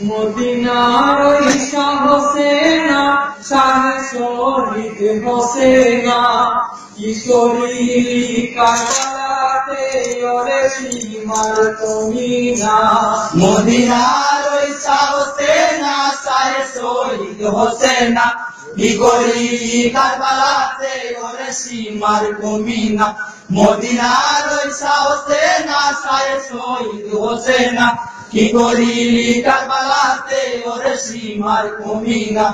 মদিনার ওই শাহ হোসেনা, শাহ শহীদ হোসেনা, কি করিলি কারবালাতে ওরে সীমার কমিনা। মদিনার ওই শাহ হোসেনা, শাহ শহীদ হোসেনা, কি করিলি কারবালাতে ওরে সীমার কমিনা। মদিনার ওই শাহ হোসেনা, শাহ শহীদ হোসেনা, কি করিলি কারবালাতে ওরে সীমার কমিনা।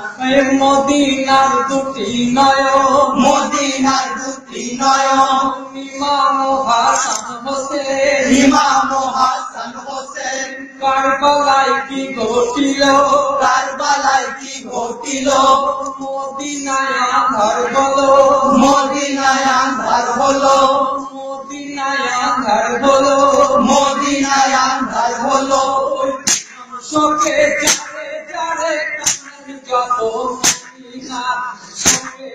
মদিনার দুটি নয়ন, মদিনার দুটি নয়ন, ইমাম হাসান হোসেন, ইমাম হাসান হোসেন, কারবালায় কি ঘটিল, কারবালায় কি ঘটিল। মদিনায় আঁধার হলো, মদিনায় আন্ধার হলো, মদিনায় আঁধার হলো, মদিনায় আন্ধার হলো। চোখে চারে চারে যত মদিনা, চোখে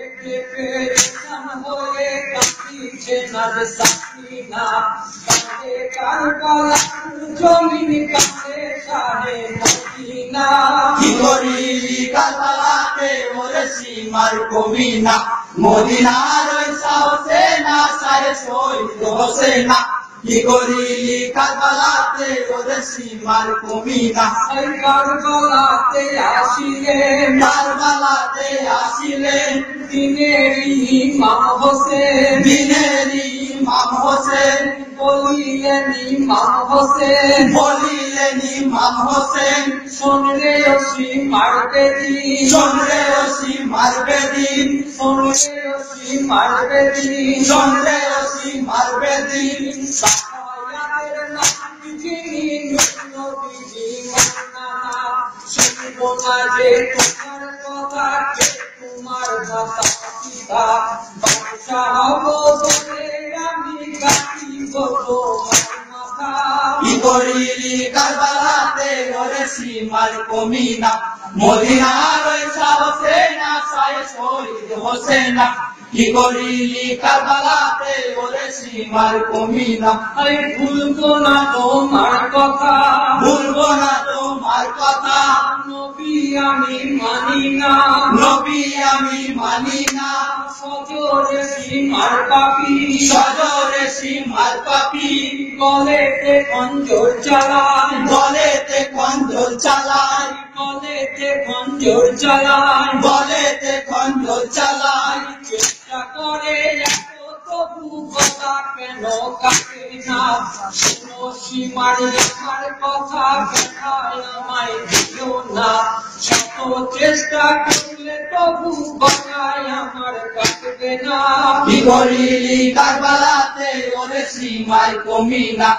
পেরেশান হয়ে কাঁদিছে নার সাকিনা। কাঁদে কারবালার জমিন, কাঁদে শাহে মদিনা। কি করিলি কারবালাতে ওরে সীমার কমিনা। মদিনার ওই শাহ হোসেনা, শাহ শহীদ হোসেনা, কি করিলি কারবালাতে ওরে সীমার কমিনা। এই কারবালাতে আসিলেন, কারবালাতে আসিলেন দিনেরই ইমাম হোসেন, দিনেরই ইমাম হোসেন, বলিলেন ইমাম হোসেন, বলিলেন ইমাম হোসেন, শুনলে ওসি মারবে দিন, শুনলে ওসি মারবে দিন, শুনলে ওসি মারবে দিন। শুনলে ওসি মারবে দিন। সাহায়াতের নাম যিনি নবীজি মৌলানা, শুনব না যে তোমার কথা, কে তোমার মাতা পিতা। বাদশাহ হব বলে আমি কাটিব তোমার মাথা। কি করিলি কারবালাতে ওরে সীমার কমিনা। মদিনার ওই শাহ হোসেনা, শাহ শহীদ হোসেনা, কি করিলি কারবালাতে ওরে সীমার কমিনা। আমি ভুলবো না তোমার কথা, ভুলবো না তোমার কথা, নবী আমি মানি না, নবী আমি মানি না। সজোরে সীমার পাপি, সজরে সীমার পাপি, গলেতে খঞ্জর চালায়, গলেতে খঞ্জর চালায়, গলেতে খঞ্জর চালায়, গলেতে খঞ্জর চালায়। চেষ্টা করে এত তবু কথা কেন কাটে না। কোনো সীমার রেখার কথা দেখায় আমায় দিও না। শত চেষ্টা করলে তবু কথায় আমার কাটবে না। কি করিলি কারবালাতে ওরে সীমার কমিনা।